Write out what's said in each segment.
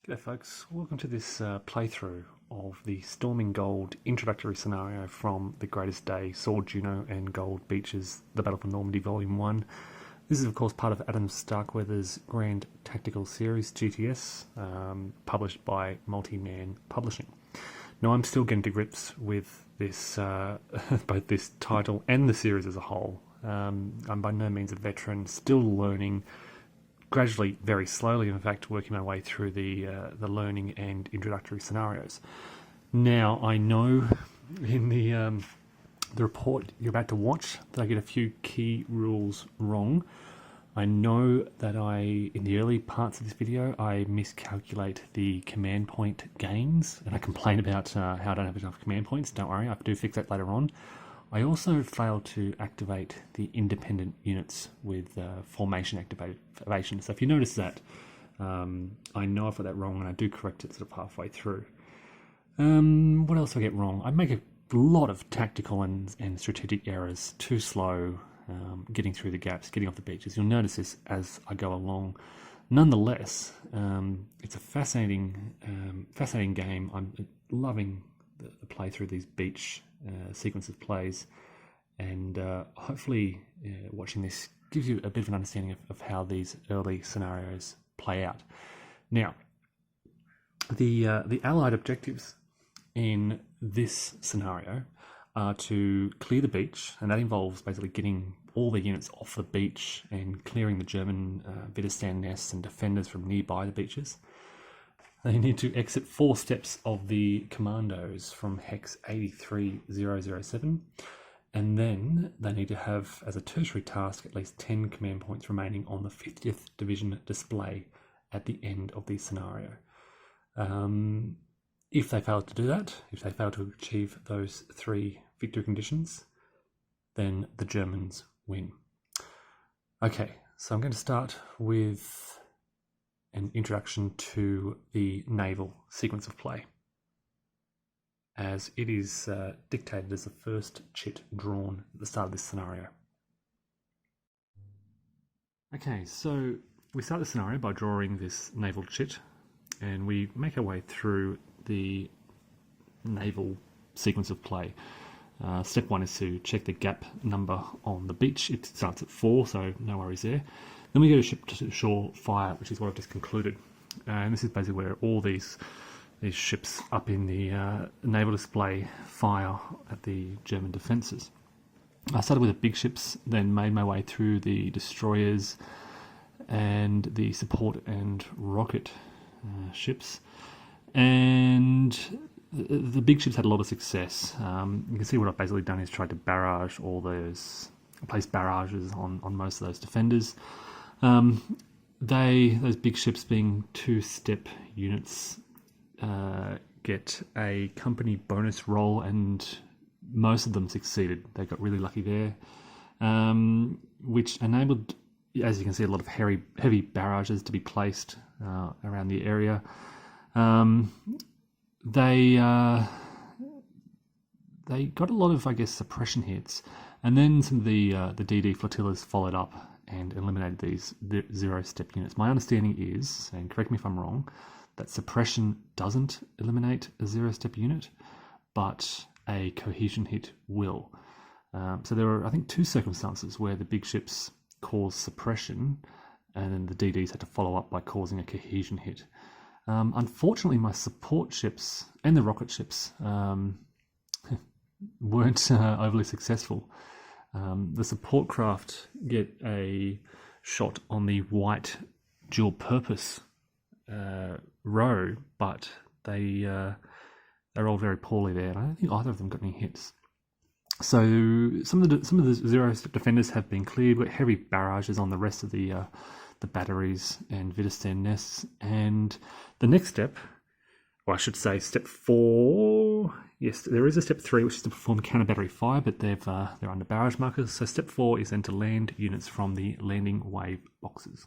G'day folks, welcome to this playthrough of the Storming Gold introductory scenario from The Greatest Day, Sword, Juno and Gold Beaches, The Battle for Normandy Volume 1. This is of course part of Adam Starkweather's Grand Tactical Series, GTS, published by Multi-Man Publishing. Now I'm still getting to grips with this, both this title and the series as a whole. I'm by no means a veteran, still learning, gradually, very slowly, in fact, working my way through the learning and introductory scenarios. Now, I know in the report you're about to watch that I get a few key rules wrong. I know that in the early parts of this video, I miscalculate the command point gains, and I complain about how I don't have enough command points. Don't worry, I do fix that later on. I also failed to activate the independent units with formation activation. So if you notice that, I know I've got that wrong and I do correct it sort of halfway through. What else do I get wrong? I make a lot of tactical and strategic errors, too slow, getting through the gaps, getting off the beaches. You'll notice this as I go along. Nonetheless, it's a fascinating game. I'm loving the play through these beach sequence of plays, and hopefully watching this gives you a bit of an understanding of how these early scenarios play out. Now, the Allied objectives in this scenario are to clear the beach, and that involves basically getting all the units off the beach and clearing the German Widerstand nests and defenders from nearby the beaches. They need to exit 4 steps of the commandos from hex 83007, and then they need to have, as a tertiary task, at least 10 command points remaining on the 50th Division display at the end of the scenario. If they fail to do that, if they fail to achieve those 3 victory conditions, then the Germans win. Okay, so I'm going to start with an introduction to the naval sequence of play, as it is dictated as the first chit drawn at the start of this scenario. Okay, so we start the scenario by drawing this naval chit, and we make our way through the naval sequence of play. Step 1 is to check the gap number on the beach. It starts at 4, so no worries there. Then we go to ship to shore fire, which is what I've just concluded. And this is basically where all these ships up in the naval display fire at the German defences. I started with the big ships, then made my way through the destroyers and the support and rocket ships. And the big ships had a lot of success. You can see what I've basically done is tried to barrage all those, place barrages on most of those defenders. Those big ships being 2-step units get a company bonus roll, and most of them succeeded. They got really lucky there, which enabled, as you can see, a lot of heavy barrages to be placed around the area. They got a lot of, I guess, suppression hits, and then some of the DD flotillas followed up and eliminated these 0-step units. My understanding is, and correct me if I'm wrong, that suppression doesn't eliminate a 0-step unit, but a cohesion hit will. So there are, I think, 2 circumstances where the big ships cause suppression, and then the DDs had to follow up by causing a cohesion hit. Unfortunately, my support ships and the rocket ships weren't overly successful. The support craft get a shot on the white dual purpose row, but they're all very poorly there, and I don't think either of them got any hits. So some of the 0-step defenders have been cleared with heavy barrages on the rest of the batteries and Widerstand nests, and the next step, or I should say step 4, yes, there is a step 3, which is to perform counter battery fire, but they're under barrage markers. So step 4 is then to land units from the landing wave boxes.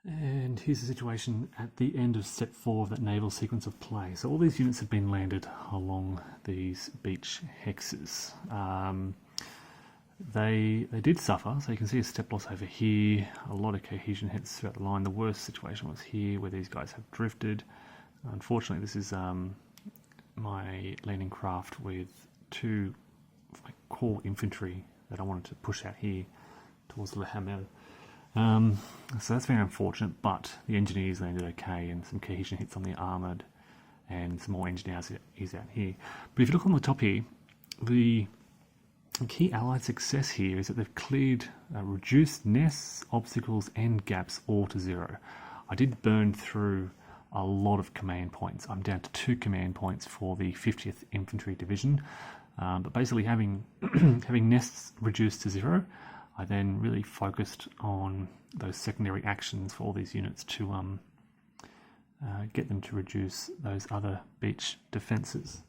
And here's the situation at the end of step 4 of that naval sequence of play. So all these units have been landed along these beach hexes. they did suffer. So you can see a step loss over here, a lot of cohesion hits throughout the line. The worst situation was here where these guys have drifted. Unfortunately, this is my landing craft with two of my core infantry that I wanted to push out here towards Le Hamel. So that's very unfortunate, but the engineers landed okay, and some cohesion hits on the armoured, and some more engineers is out here. But if you look on the top here, the key Allied success here is that they've cleared reduced nests, obstacles and gaps all to 0. I did burn through a lot of command points. I'm down to 2 command points for the 50th Infantry Division, but basically having having nests reduced to 0, I then really focused on those secondary actions for all these units to get them to reduce those other beach defences.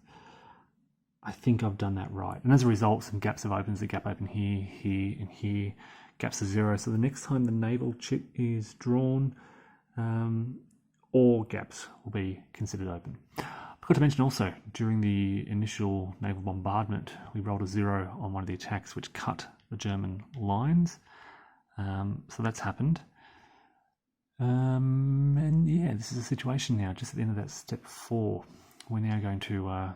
I think I've done that right. And as a result, some gaps have opened. There's a gap open here, here, and here. Gaps are 0. So the next time the naval chit is drawn, all gaps will be considered open. I forgot to mention also, during the initial naval bombardment, we rolled a 0 on one of the attacks, which cut the German lines. So that's happened. And yeah, this is a situation now, just at the end of that step 4. We're now going to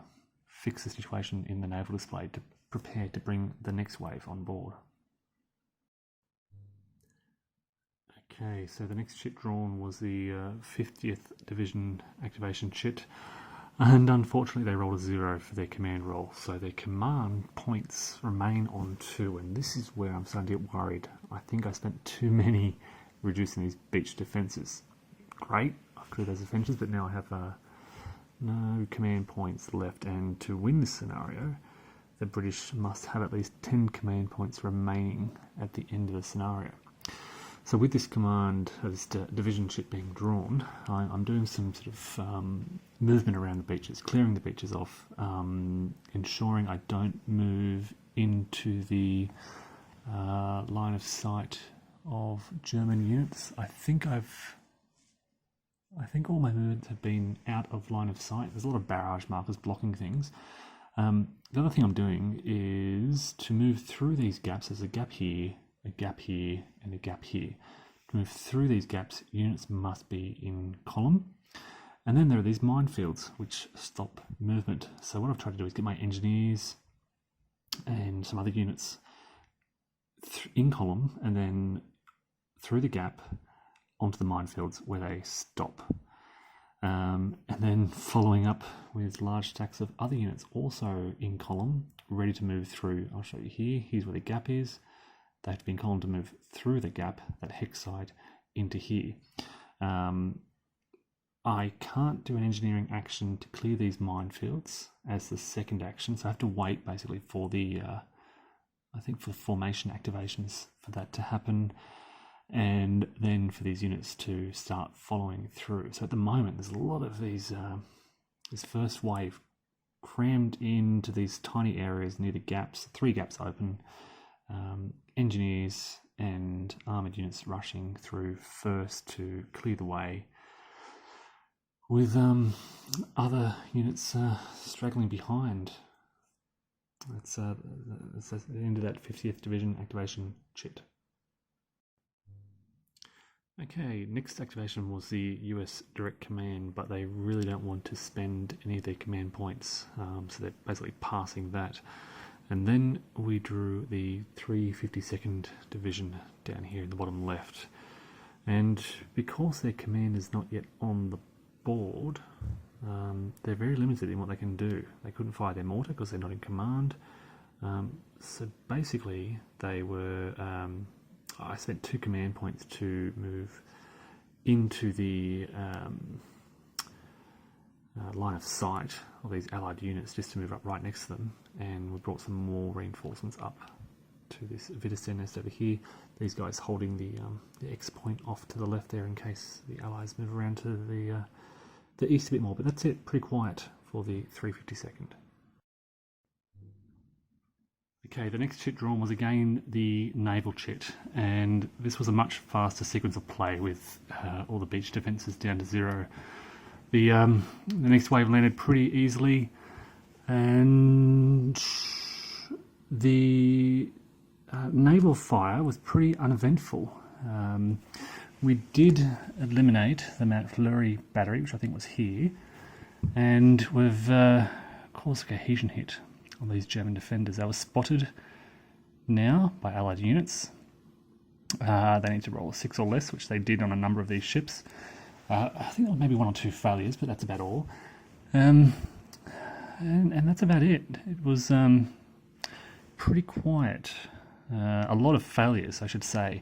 fix the situation in the naval display to prepare to bring the next wave on board. Okay, so the next chit drawn was the 50th Division activation chit, and unfortunately they rolled a 0 for their command roll, so their command points remain on 2, and this is where I'm starting to get worried. I think I spent too many reducing these beach defences. Great, I've cleared those defences, but now I have no command points left, and to win this scenario, the British must have at least 10 command points remaining at the end of the scenario. So with this command, this division chit being drawn, I'm doing some sort of movement around the beaches, clearing the beaches off, ensuring I don't move into the line of sight of German units. I think all my movements have been out of line of sight. There's a lot of barrage markers blocking things. The other thing I'm doing is to move through these gaps. There's a gap here, and a gap here. To move through these gaps, units must be in column. And then there are these minefields which stop movement. So what I've tried to do is get my engineers and some other units in column, and then through the gap onto the minefields where they stop. And then following up with large stacks of other units also in column, ready to move through. I'll show you here. Here's where the gap is. They have to be in column to move through the gap, that hex side, into here. I can't do an engineering action to clear these minefields as the second action, so I have to wait basically for the, I think for the formation activations for that to happen, and then for these units to start following through. So at the moment, there's a lot of these, this first wave crammed into these tiny areas near the gaps, 3 gaps open, engineers and armoured units rushing through first to clear the way, with other units straggling behind. That's the end of that 50th Division activation chit. Okay, next activation was the US Direct Command, but they really don't want to spend any of their command points, so they're basically passing that. And then we drew the 352nd Division down here in the bottom left. And because their command is not yet on the board, they're very limited in what they can do. They couldn't fire their mortar because they're not in command. So basically they were, I spent 2 command points to move into the line of sight of these allied units, just to move up right next to them, and we brought some more reinforcements up to this Wittgenstein nest over here. These guys holding the X point off to the left there in case the allies move around to the east a bit more, but that's it, pretty quiet for the 352nd. Okay, the next chit drawn was again the naval chit, and this was a much faster sequence of play with all the beach defences down to 0. The next wave landed pretty easily, and the naval fire was pretty uneventful. We did eliminate the Mount Fleury battery, which I think was here, and we've caused a cohesion hit on these German defenders. They were spotted now by Allied units. They need to roll a 6 or less, which they did on a number of these ships. I think there were maybe 1 or 2 failures, but that's about all. And that's about it. It was pretty quiet. A lot of failures, I should say.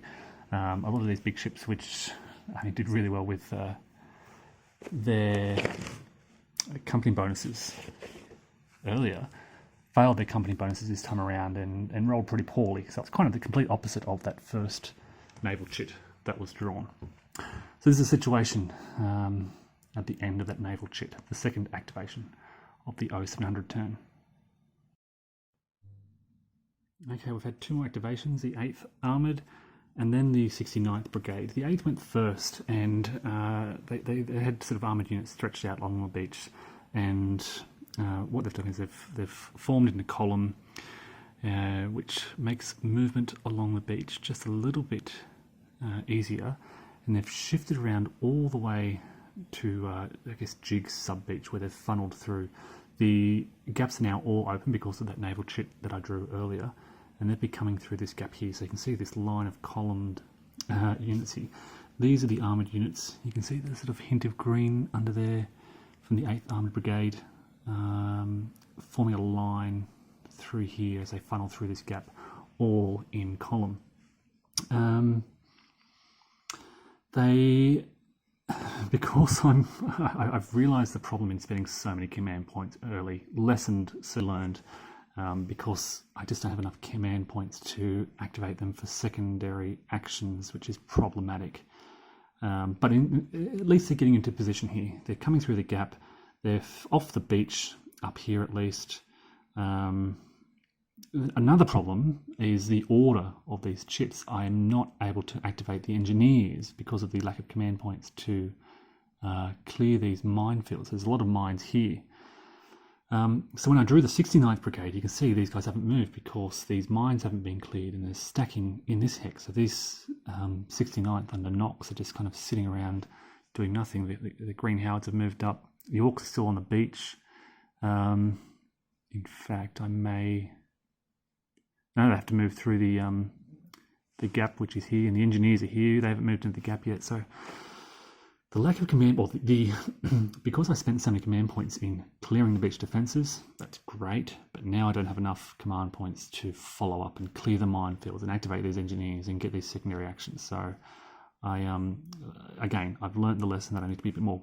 A lot of these big ships, which did really well with their company bonuses earlier, failed their company bonuses this time around and rolled pretty poorly. So it's kind of the complete opposite of that first naval chit that was drawn. So this is a situation at the end of that naval chit, the second activation of the 0700 turn. Okay, we've had 2 more activations, the 8th Armoured and then the 69th Brigade. The 8th went first, and they had sort of armoured units stretched out along the beach, and what they've done is they've formed in a column which makes movement along the beach just a little bit easier, and they've shifted around all the way to, I guess, Jig's sub-beach, where they've funneled through. The gaps are now all open because of that naval chit that I drew earlier, and they'd be coming through this gap here. So you can see this line of columned units here. These are the armoured units. You can see the sort of hint of green under there from the 8th Armoured Brigade, forming a line through here as they funnel through this gap, all in column. Because I've realised the problem in spending so many command points early, learned, because I just don't have enough command points to activate them for secondary actions, which is problematic. But at least they're getting into position here. They're coming through the gap. They're off the beach, up here at least. Another problem is the order of these chits. I am not able to activate the engineers because of the lack of command points to clear these minefields. There's a lot of mines here. So when I drew the 69th Brigade, you can see these guys haven't moved because these mines haven't been cleared, and they're stacking in this hex. So these 69th under Knox are just kind of sitting around doing nothing. The Green Howards have moved up. The Orcs are still on the beach. In fact, they have to move through the gap, which is here, and the engineers are here. They haven't moved into the gap yet. So the lack of command, because I spent so many command points in clearing the beach defences, that's great, but now I don't have enough command points to follow up and clear the minefields and activate these engineers and get these secondary actions. So I've learned the lesson that I need to be a bit more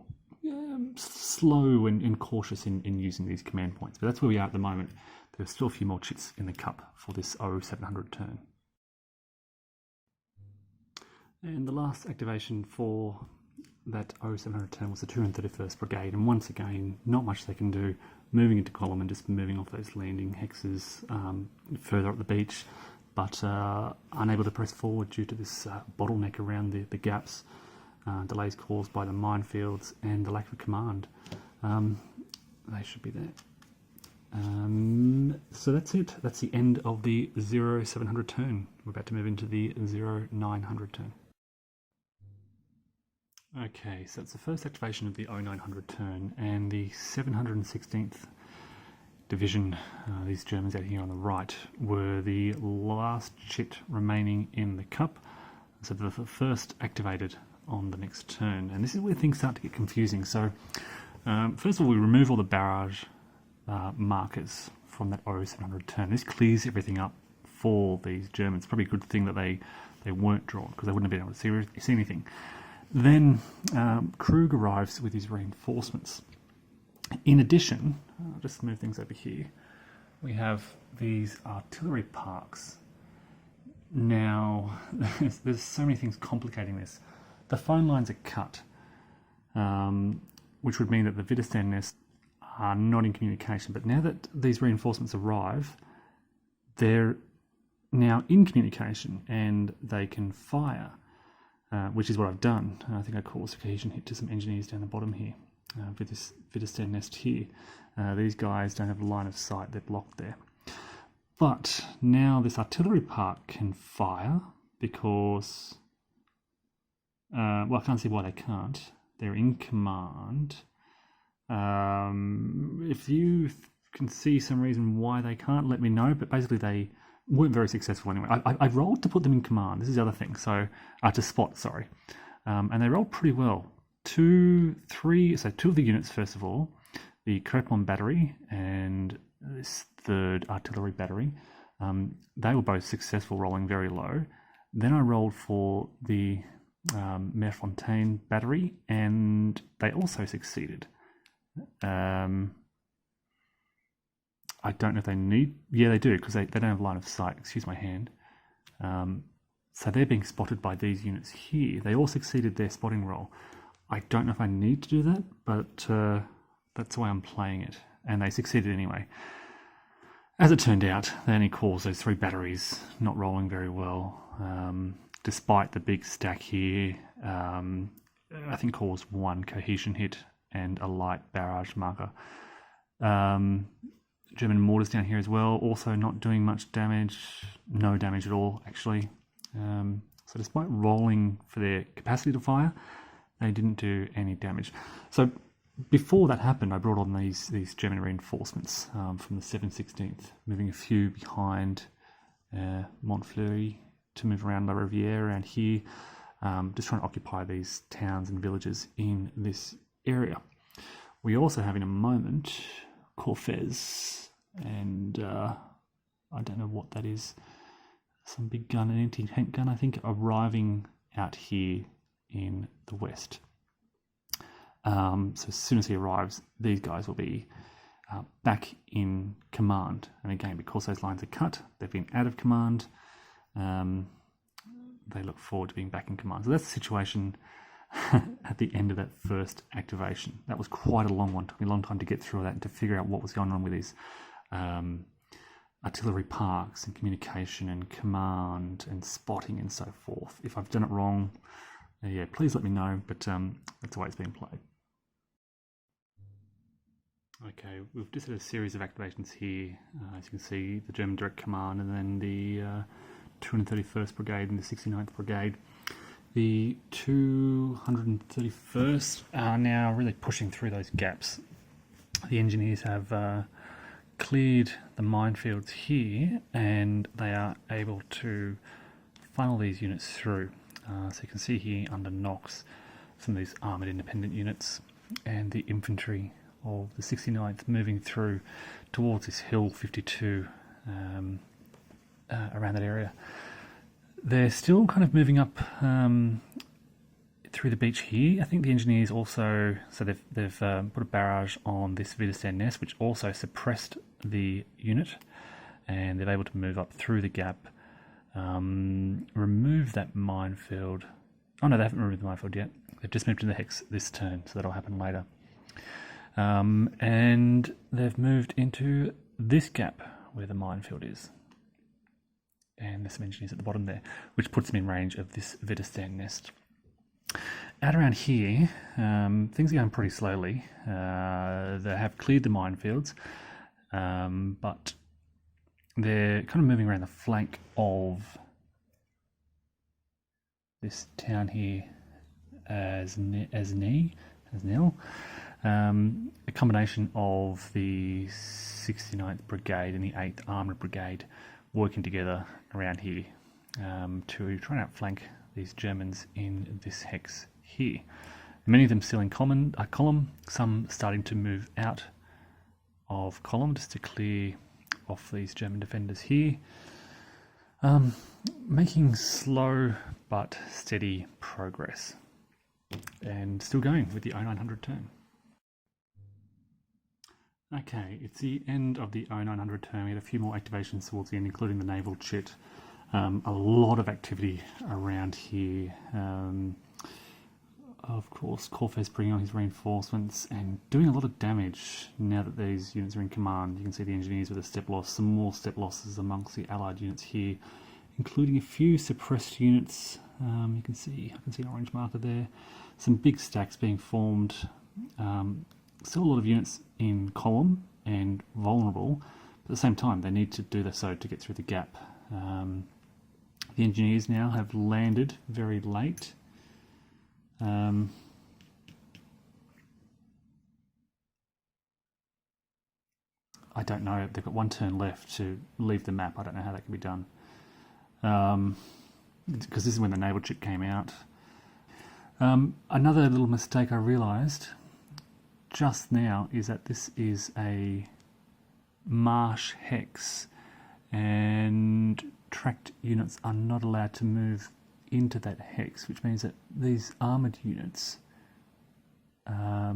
slow and cautious in using these command points. But that's where we are at the moment. There's still a few more chits in the cup for this 0700 turn. And the last activation for that 0700 turn was the 231st Brigade, and once again, not much they can do, moving into column and just moving off those landing hexes further up the beach, but unable to press forward due to this bottleneck around the gaps, delays caused by the minefields and the lack of command. They should be there. So that's it. That's the end of the 0700 turn. We're about to move into the 0900 turn. Okay, so it's the first activation of the 0900 turn, and the 716th Division, these Germans out here on the right, were the last chit remaining in the cup. So the first activated on the next turn, and this is where things start to get confusing. So first of all, we remove all the barrage markers from that 0700 turn. This clears everything up for these Germans. Probably a good thing that they weren't drawn, because they wouldn't have been able to see anything. Then Krug arrives with his reinforcements. In addition, I'll just move things over here, we have these artillery parks. Now, there's so many things complicating this. The phone lines are cut, which would mean that the Widerstand nests are not in communication. But now that these reinforcements arrive, they're now in communication and they can fire, which is what I've done. I think I caused a cohesion hit to some engineers down the bottom here with this Widerstand nest here. These guys don't have a line of sight, they're blocked there. But now this artillery park can fire because, well, I can't see why they can't. They're in command. If you can see some reason why they can't, let me know. But basically, they weren't very successful anyway. I rolled to put them in command. This is the other thing. So to spot, sorry, and they rolled pretty well. Two of the units first of all, the Crepon battery and this third artillery battery, they were both successful, rolling very low. Then I rolled for the Merfontaine battery, and they also succeeded. I don't know if they need... Yeah, they do, because they don't have line of sight. Excuse my hand. So they're being spotted by these units here. They all succeeded their spotting roll. I don't know if I need to do that, but that's the way I'm playing it. And they succeeded anyway. As it turned out, they only caused those 3 batteries not rolling very well. Despite the big stack here, I think caused 1 cohesion hit and a light barrage marker. German mortars down here as well, also not doing much damage. No damage at all, actually. So despite rolling for their capacity to fire, they didn't do any damage. So before that happened, I brought on these German reinforcements from the 716th, moving a few behind Montfleury to move around La Riviere around here, just trying to occupy these towns and villages in this area. We also have in a moment Corfez, and I don't know what that is. Some big gun, an anti-tank gun, I think, arriving out here in the west. So as soon as he arrives, these guys will be back in command. And again, because those lines are cut, they've been out of command. They look forward to being back in command. So that's the situation at the end of that first activation. That was quite a long one. It took me a long time to get through that and to figure out what was going on with these artillery parks and communication and command and spotting and so forth. If I've done it wrong, yeah, please let me know, but that's the way it's being played. Okay, we've just had a series of activations here. As you can see, the German Direct Command and then the 231st Brigade and the 69th Brigade. The 231st are now really pushing through those gaps. The engineers have cleared the minefields here, and they are able to funnel these units through. So you can see here under Knox some of these armoured independent units and the infantry of the 69th moving through towards this hill 52 around that area. They're still kind of moving up through the beach here. I think the engineers also, so they've put a barrage on this Widerstand nest, which also suppressed the unit, and they're able to move up through the gap, remove that minefield. Oh no, they haven't removed the minefield yet. They've just moved to the hex this turn, so that'll happen later. And they've moved into this gap where the minefield is. And there's some engineers at the bottom there, which puts them in range of this Widerstand nest. Out around here, things are going pretty slowly. They have cleared the minefields, but they're kind of moving around the flank of this town here as Nil. A combination of the 69th Brigade and the 8th Armoured Brigade working together around here to try and outflank these Germans in this hex here. Many of them still in column, some starting to move out of column just to clear off these German defenders here. Making slow but steady progress, and still going with the 0900 turn. Okay, it's the end of the 0900 turn. We had a few more activations towards the end, including the naval chit. A lot of activity around here. Of course, Corfez bringing on his reinforcements and doing a lot of damage now that these units are in command. You can see the engineers with a step loss, some more step losses amongst the allied units here, including a few suppressed units. I can see an orange marker there. Some big stacks being formed. Still a lot of units in column and vulnerable, At the same time, they need to do so to get through the gap. The engineers now have landed very late. I don't know. They've got one turn left to leave the map. I don't know how that can be done. Because this is when the naval chip came out. Another little mistake I realised just now is that this is a marsh hex, and tracked units are not allowed to move into that hex, which means that these armoured units, I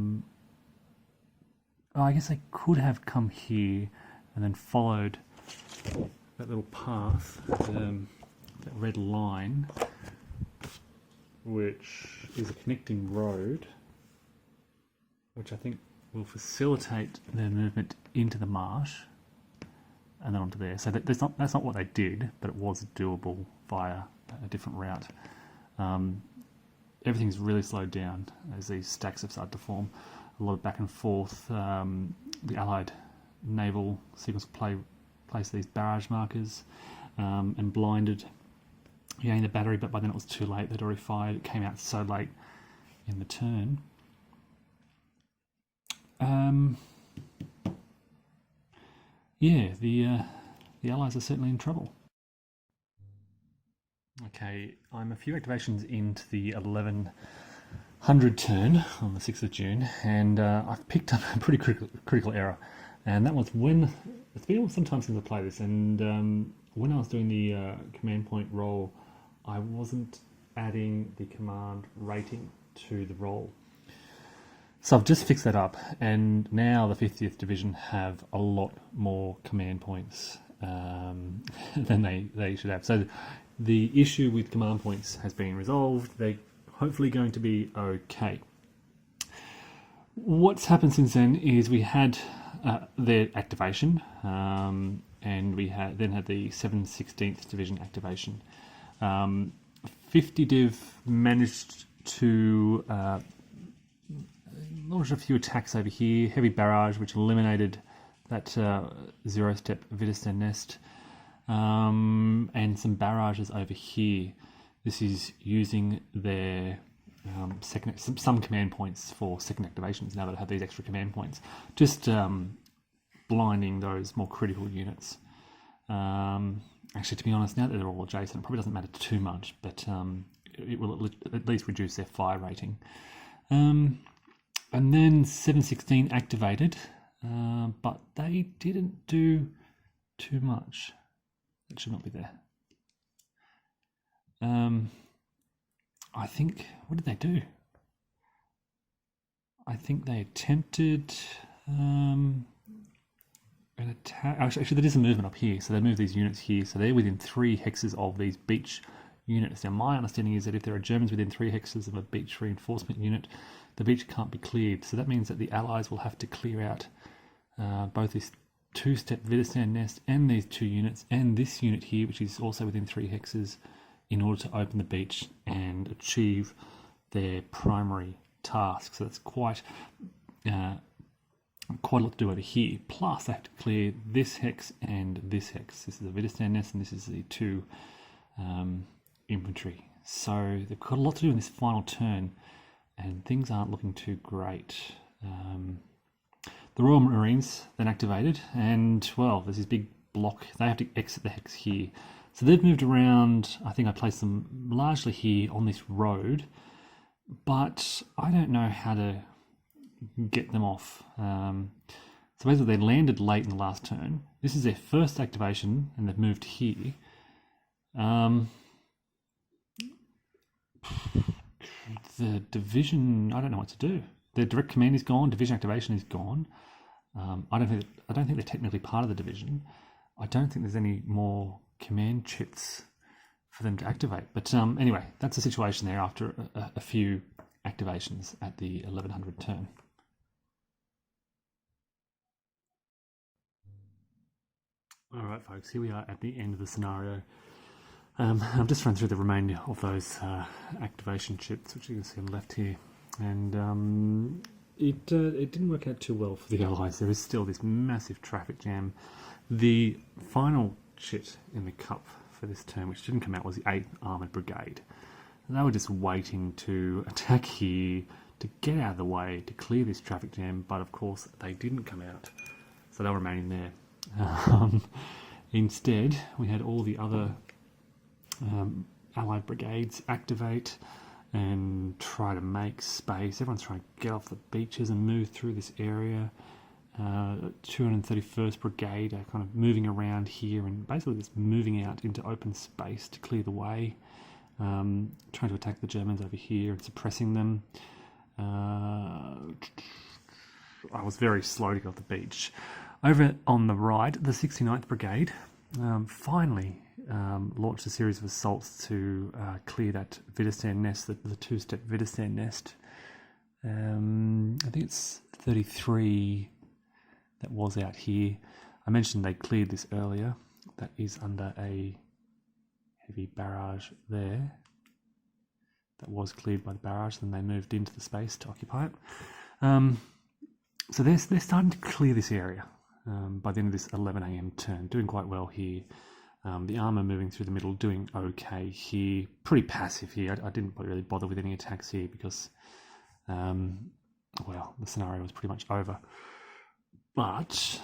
guess they could have come here and then followed that little path, that red line, which is a connecting road, which I think will facilitate their movement into the marsh and then onto there. So that's not what they did, but it was doable via a different route. Everything's really slowed down as these stacks have started to form. A lot of back and forth. The Allied naval sequence placed these barrage markers and blinded the battery, but by then it was too late. They'd already fired. It came out so late in the turn. The Allies are certainly in trouble. Okay, I'm a few activations into the 1100 turn on the 6th of June, and I've picked up a pretty critical error, and that was when, it's been some time since I played this, and when I was doing the command point roll, I wasn't adding the command rating to the roll. So I've just fixed that up, and now the 50th Division have a lot more command points than they should have. So the issue with command points has been resolved. They're hopefully going to be okay. What's happened since then is we had their activation, and we then had the 716th Division activation. 50 Div managed to launched a few attacks over here, heavy barrage, which eliminated that zero-step Wittgenstein nest, and some barrages over here. This is using their some command points for second activations now that I have these extra command points, just blinding those more critical units. Actually, to be honest, now that they're all adjacent, it probably doesn't matter too much, but it will at least reduce their fire rating. And then 716 activated, but they didn't do too much. It should not be there. I think, what did they do? I think they attempted an attack. Actually, there is a movement up here, so they moved these units here, so they're within 3 hexes of these beach units. Now, my understanding is that if there are Germans within 3 hexes of a beach reinforcement unit, the beach can't be cleared. So that means that the Allies will have to clear out both this 2-step Wittgenstein nest and these 2 units, and this unit here, which is also within 3 hexes, in order to open the beach and achieve their primary task. So that's quite a lot to do over here. Plus, they have to clear this hex and this hex. This is a Wittgenstein nest, and this is the 2 infantry. So they've got a lot to do in this final turn, and things aren't looking too great. The Royal Marines then activated, and well, there's this big block. They have to exit the hex here. So they've moved around. I think I placed them largely here on this road, but I don't know how to get them off. So basically they landed late in the last turn. This is their first activation, and they've moved here. The division, I don't know what to do. Their direct command is gone. Division activation is gone. I don't think they're technically part of the division. I don't think there's any more command chits for them to activate. But anyway, that's the situation there after a few activations at the 1100 turn. All right, folks, here we are at the end of the scenario. I've just run through the remainder of those activation chits, which you can see on the left here, and it didn't work out too well for the Allies. There is still this massive traffic jam The final chit in the cup for this term, which didn't come out, was the 8th Armoured Brigade. And they were just waiting to attack here, to get out of the way, to clear this traffic jam, but of course they didn't come out, so they were remaining there. Instead, we had all the other Allied brigades activate and try to make space. Everyone's trying to get off the beaches and move through this area. 231st Brigade are kind of moving around here and basically just moving out into open space to clear the way, trying to attack the Germans over here and suppressing them. I was very slow to get off the beach. Over on the right, the 69th Brigade finally launched a series of assaults to clear that Widerstand nest, the two-step Widerstand nest. I think it's 33 that was out here. I mentioned they cleared this earlier. That is under a heavy barrage there. That was cleared by the barrage, then they moved into the space to occupy it. So they're starting to clear this area by the end of this 11 a.m. turn, doing quite well here. The armour moving through the middle, doing okay here. Pretty passive here. I didn't really bother with any attacks here because, well, the scenario was pretty much over. But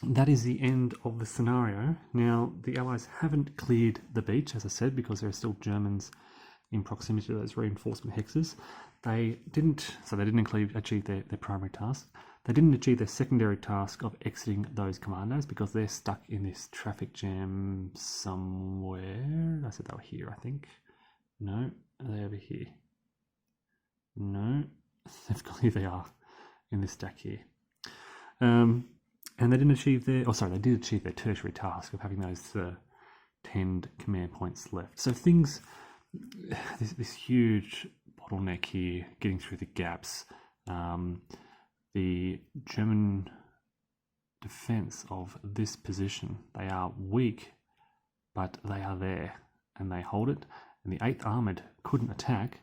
that is the end of the scenario. Now, the Allies haven't cleared the beach, as I said, because there are still Germans in proximity to those reinforcement hexes. They didn't achieve their primary task. They didn't achieve their secondary task of exiting those commandos because they're stuck in this traffic jam somewhere. I said they were here, I think. No, are they over here? No, here they are in this stack here. And they didn't achieve they did achieve their tertiary task of having those 10 command points left. So things, this huge bottleneck here, getting through the gaps. The German defense of this position, they are weak, but they are there and they hold it. And the 8th Armoured couldn't attack.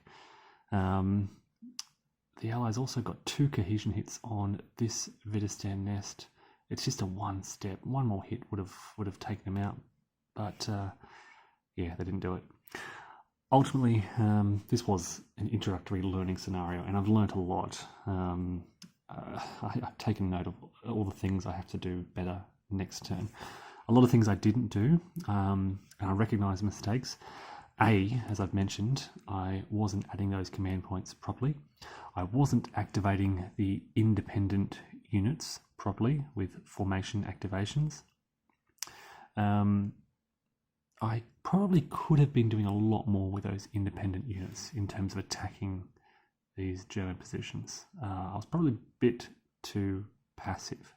The Allies also got 2 cohesion hits on this Widerstand nest. It's just a one step. One more hit would have taken them out, but yeah, they didn't do it. Ultimately, this was an introductory learning scenario, and I've learnt a lot. I've taken note of all the things I have to do better next turn. A lot of things I didn't do, and I recognise mistakes. As I've mentioned, I wasn't adding those command points properly. I wasn't activating the independent units properly with formation activations. I probably could have been doing a lot more with those independent units in terms of attacking these German positions. I was probably a bit too passive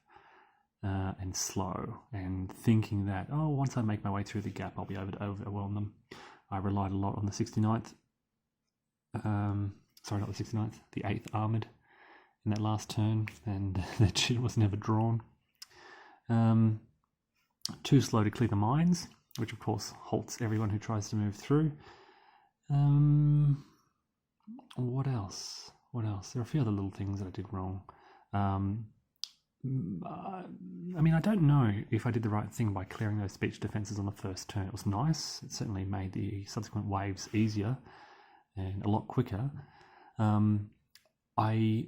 and slow, and thinking that, once I make my way through the gap, I'll be able to overwhelm them. I relied a lot on the 69th, sorry, not the 69th, the 8th Armoured in that last turn, and that shit was never drawn. Too slow to clear the mines, which of course halts everyone who tries to move through. What else? There are a few other little things that I did wrong. I don't know if I did the right thing by clearing those speech defences on the first turn. It was nice. It certainly made the subsequent waves easier and a lot quicker. I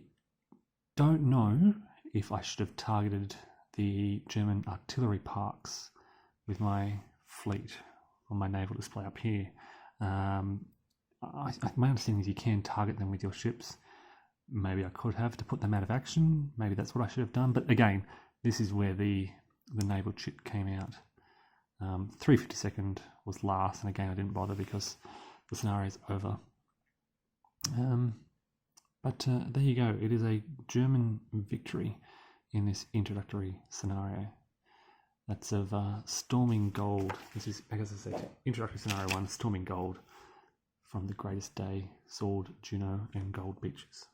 don't know if I should have targeted the German artillery parks with my fleet on my naval display up here. My understanding is you can target them with your ships. Maybe I could have to put them out of action. Maybe that's what I should have done. But again, this is where the naval chit came out. 352nd was last, and again I didn't bother because the scenario is over. But there you go. It is a German victory in this introductory scenario. That's of Storming Gold. This is, as I said, introductory scenario 1, Storming Gold from the Greatest Day, Sword, Juno, and Gold Beaches.